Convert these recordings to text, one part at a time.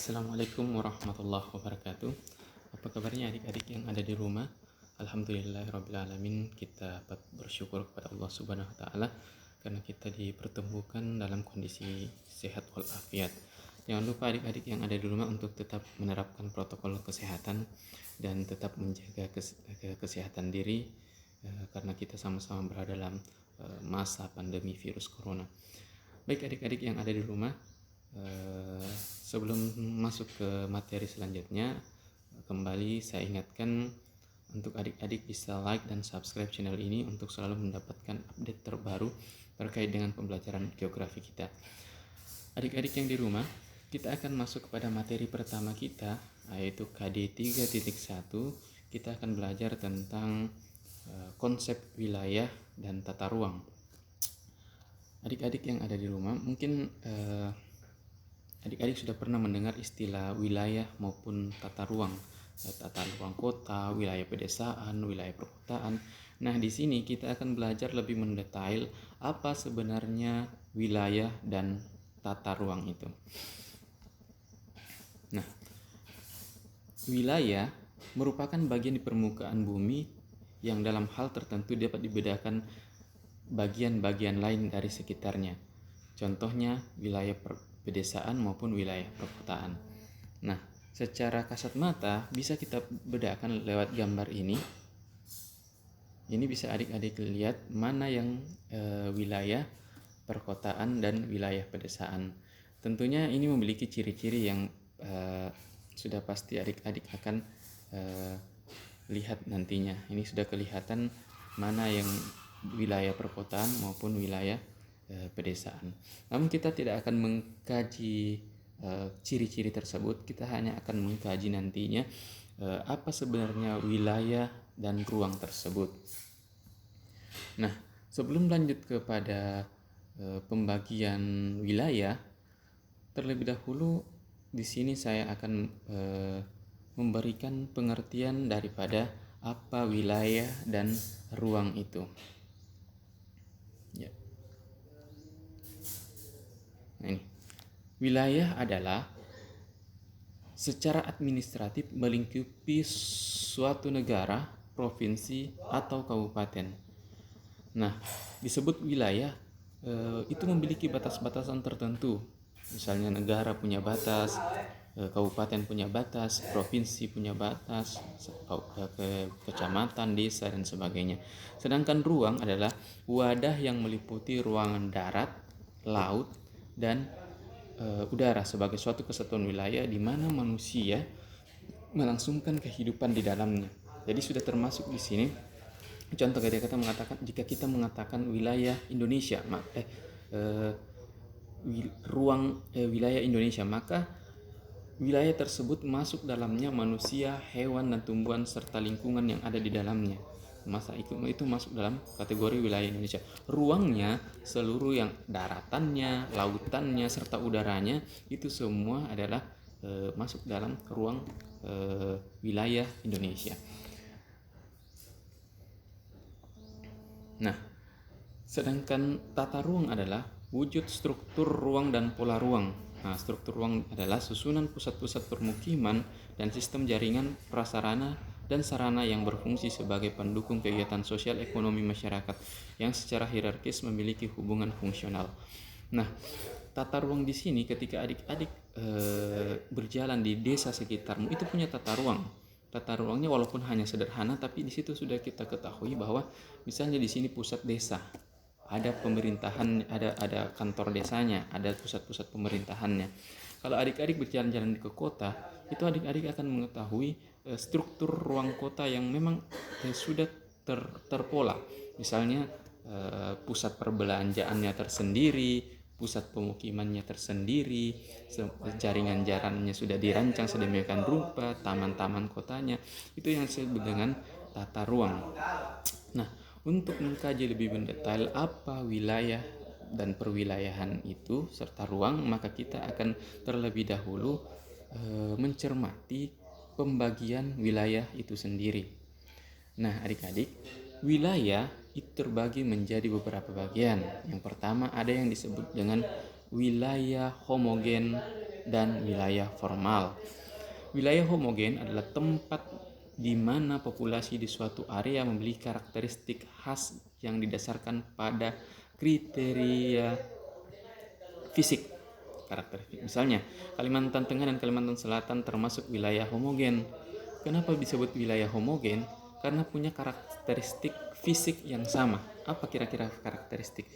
Assalamualaikum warahmatullahi wabarakatuh. Apa kabarnya adik-adik yang ada di rumah? Alhamdulillahirrabbilalamin, kita dapat bersyukur kepada Allah Subhanahu wa Ta'ala karena kita dipertemukan dalam kondisi sehat walafiat. Jangan lupa adik-adik yang ada di rumah untuk tetap menerapkan protokol kesehatan dan tetap menjaga kesehatan diri karena kita sama-sama berada dalam masa pandemi virus corona. Baik adik-adik yang ada di rumah, sebelum masuk ke materi selanjutnya, kembali saya ingatkan untuk adik-adik bisa like dan subscribe channel ini untuk selalu mendapatkan update terbaru terkait dengan pembelajaran geografi kita. Adik-adik yang di rumah, kita akan masuk kepada materi pertama kita, yaitu KD 3.1. Kita akan belajar tentang konsep wilayah dan tata ruang. Adik-adik yang ada di rumah, mungkin adik-adik sudah pernah mendengar istilah wilayah maupun tata ruang kota, wilayah pedesaan, wilayah perkotaan. Nah, di sini kita akan belajar lebih mendetail apa sebenarnya wilayah dan tata ruang itu. Nah, wilayah merupakan bagian di permukaan bumi yang dalam hal tertentu dapat dibedakan bagian-bagian lain dari sekitarnya. Contohnya wilayah pedesaan maupun wilayah perkotaan. Nah, secara kasat mata bisa kita bedakan lewat gambar ini. Ini bisa adik-adik lihat mana yang wilayah perkotaan dan wilayah pedesaan. Tentunya ini memiliki ciri-ciri yang sudah pasti adik-adik akan lihat nantinya. Ini sudah kelihatan mana yang wilayah perkotaan maupun wilayah pedesaan. Namun kita tidak akan mengkaji ciri-ciri tersebut, kita hanya akan mengkaji nantinya apa sebenarnya wilayah dan ruang tersebut. Nah, sebelum lanjut kepada pembagian wilayah, terlebih dahulu di sini saya akan memberikan pengertian daripada apa wilayah dan ruang itu. Ya. Nah, ini. Wilayah adalah secara administratif melingkupi suatu negara, provinsi, atau kabupaten. Nah, disebut wilayah itu memiliki batas-batasan tertentu. Misalnya negara punya batas, kabupaten punya batas, provinsi punya batas, kecamatan, desa, dan sebagainya. Sedangkan ruang adalah wadah yang meliputi ruangan darat, laut, dan udara sebagai suatu kesatuan wilayah di mana manusia melangsungkan kehidupan di dalamnya. Jadi sudah termasuk di sini. Contoh jika kita mengatakan wilayah Indonesia, wilayah Indonesia, maka wilayah tersebut masuk dalamnya manusia, hewan, dan tumbuhan serta lingkungan yang ada di dalamnya. Masa itu masuk dalam kategori wilayah Indonesia. Ruangnya, seluruh yang daratannya, lautannya, serta udaranya, itu semua adalah masuk dalam ruang wilayah Indonesia. Nah, sedangkan tata ruang adalah wujud struktur ruang dan pola ruang. Nah, struktur ruang adalah susunan pusat-pusat permukiman dan sistem jaringan prasarana dan sarana yang berfungsi sebagai pendukung kegiatan sosial ekonomi masyarakat yang secara hierarkis memiliki hubungan fungsional. Nah, tata ruang di sini ketika adik-adik berjalan di desa sekitarmu itu punya tata ruang. Tata ruangnya walaupun hanya sederhana, tapi di situ sudah kita ketahui bahwa misalnya di sini pusat desa, ada pemerintahan, ada kantor desanya, ada pusat-pusat pemerintahannya. Kalau adik-adik berjalan-jalan ke kota, itu adik-adik akan mengetahui struktur ruang kota yang memang sudah terpola. Misalnya pusat perbelanjaannya tersendiri, pusat pemukimannya tersendiri, jaringan jalannya sudah dirancang sedemikian rupa, taman-taman kotanya, itu yang disebut dengan tata ruang. Nah, untuk mengkaji lebih mendetail apa wilayah dan perwilayahan itu serta ruang, maka kita akan terlebih dahulu mencermati pembagian wilayah itu sendiri. Nah, adik-adik, wilayah itu terbagi menjadi beberapa bagian. Yang pertama ada yang disebut dengan wilayah homogen dan wilayah formal. Wilayah homogen adalah tempat di mana populasi di suatu area memiliki karakteristik khas yang didasarkan pada kriteria fisik. Misalnya, Kalimantan Tengah dan Kalimantan Selatan termasuk wilayah homogen. Kenapa disebut wilayah homogen? Karena punya karakteristik fisik yang sama. Apa kira-kira karakteristik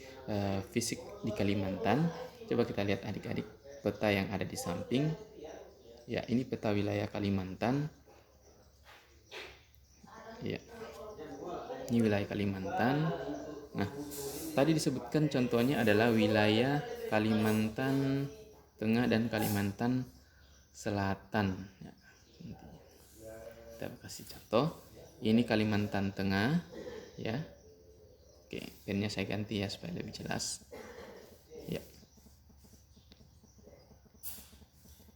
fisik di Kalimantan? Coba kita lihat adik-adik peta yang ada di samping. Ya, ini peta wilayah Kalimantan. Ya, ini wilayah Kalimantan. Nah, tadi disebutkan contohnya adalah wilayah Kalimantan Tengah dan Kalimantan Selatan. Ya, kita kasih contoh. Ini Kalimantan Tengah, ya. Oke, pennya saya ganti ya supaya lebih jelas. Ya.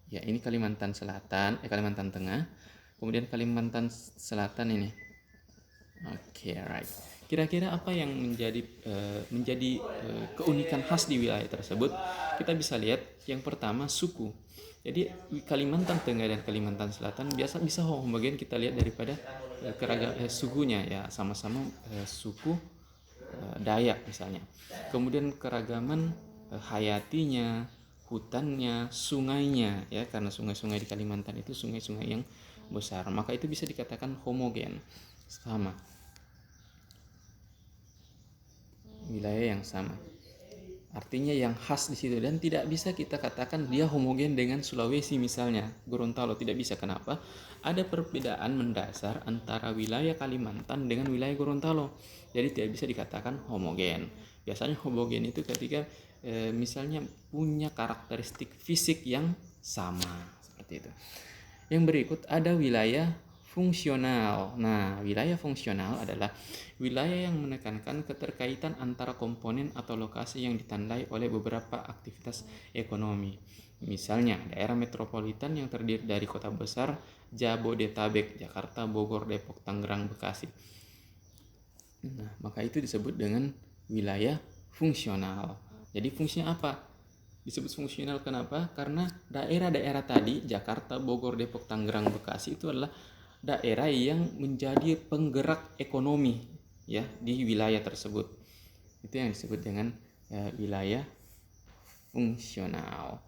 Ya, ini Kalimantan Selatan, Kalimantan Tengah. Kemudian Kalimantan Selatan ini. Oke, right. Kira-kira apa yang menjadi keunikan khas di wilayah tersebut? Kita bisa lihat yang pertama suku. Jadi Kalimantan Tengah dan Kalimantan Selatan biasa bisa homogen kita lihat daripada sukunya ya, sama-sama suku Dayak misalnya. Kemudian keragaman hayatinya, hutannya, sungainya ya, karena sungai-sungai di Kalimantan itu sungai-sungai yang besar, maka itu bisa dikatakan homogen, sama. Wilayah yang sama. Artinya yang khas di situ, dan tidak bisa kita katakan dia homogen dengan Sulawesi misalnya, Gorontalo, tidak bisa. Kenapa? Ada perbedaan mendasar antara wilayah Kalimantan dengan wilayah Gorontalo. Jadi tidak bisa dikatakan homogen. Biasanya homogen itu ketika misalnya punya karakteristik fisik yang sama, seperti itu. Yang berikut ada wilayah fungsional. Nah, wilayah fungsional adalah wilayah yang menekankan keterkaitan antara komponen atau lokasi yang ditandai oleh beberapa aktivitas ekonomi. Misalnya, daerah metropolitan yang terdiri dari kota besar Jabodetabek, Jakarta, Bogor, Depok, Tangerang, Bekasi. Nah, maka itu disebut dengan wilayah fungsional. Jadi fungsinya apa? Disebut fungsional kenapa? Karena daerah-daerah tadi, Jakarta, Bogor, Depok, Tangerang, Bekasi, itu adalah daerah yang menjadi penggerak ekonomi ya di wilayah tersebut. Itu yang disebut dengan wilayah fungsional.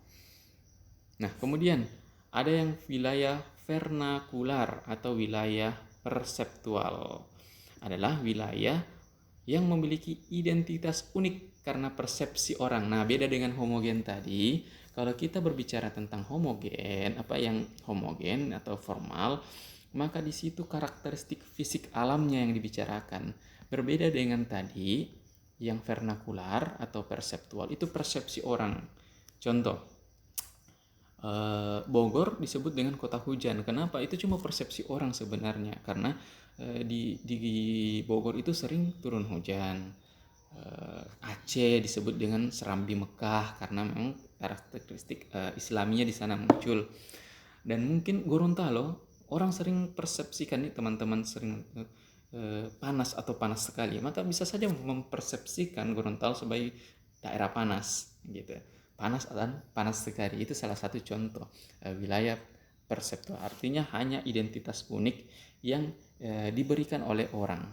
Nah, kemudian ada yang wilayah vernakular atau wilayah perseptual. Adalah wilayah yang memiliki identitas unik karena persepsi orang. Nah, beda dengan homogen tadi. Kalau kita berbicara tentang homogen, apa yang homogen atau formal, maka di situ karakteristik fisik alamnya yang dibicarakan. Berbeda dengan tadi yang vernakular atau perseptual, itu persepsi orang. Contoh, Bogor disebut dengan kota hujan. Kenapa? Itu cuma persepsi orang sebenarnya, karena di Bogor itu sering turun hujan. Aceh disebut dengan Serambi Mekah karena memang karakteristik Islaminya di sana muncul. Dan mungkin Gorontalo, orang sering persepsikan nih, teman-teman sering panas atau panas sekali, maka bisa saja mempersepsikan Gorontalo sebagai daerah panas gitu. Panas dan panas sekali, itu salah satu contoh wilayah perseptual. Artinya hanya identitas unik yang diberikan oleh orang.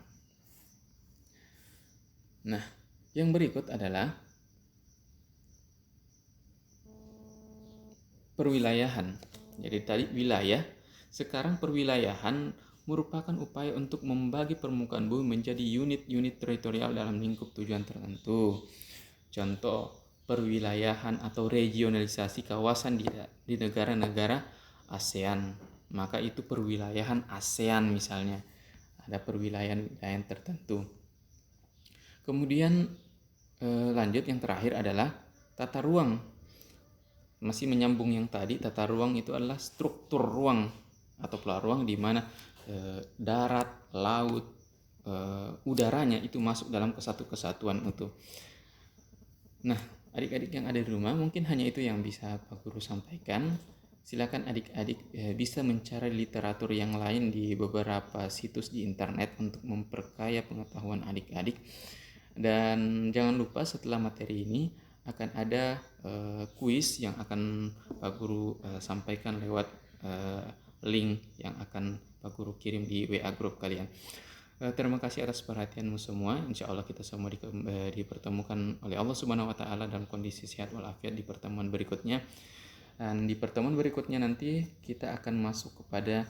Nah, yang berikut adalah perwilayahan. Jadi tadi wilayah, sekarang perwilayahan merupakan upaya untuk membagi permukaan bumi menjadi unit-unit teritorial dalam lingkup tujuan tertentu. Contoh, perwilayahan atau regionalisasi kawasan di negara-negara ASEAN. Maka itu perwilayahan ASEAN misalnya. Ada perwilayahan tertentu. Kemudian lanjut, yang terakhir adalah tata ruang. Masih menyambung yang tadi, tata ruang itu adalah struktur ruang atau pola ruang di mana darat, laut, udaranya itu masuk dalam kesatuan utuh. Nah, adik-adik yang ada di rumah, mungkin hanya itu yang bisa Pak Guru sampaikan. Silakan adik-adik bisa mencari literatur yang lain di beberapa situs di internet untuk memperkaya pengetahuan adik-adik. Dan jangan lupa setelah materi ini, akan ada kuis yang akan Pak Guru sampaikan lewat link yang akan Pak Guru kirim di WA grup kalian. Terima kasih atas perhatianmu semua. Insya Allah kita semua dipertemukan oleh Allah Subhanahu Wa Taala dalam kondisi sehat walafiat di pertemuan berikutnya. Dan di pertemuan berikutnya nanti kita akan masuk kepada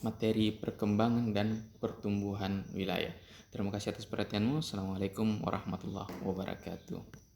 materi perkembangan dan pertumbuhan wilayah. Terima kasih atas perhatianmu. Assalamualaikum warahmatullahi wabarakatuh.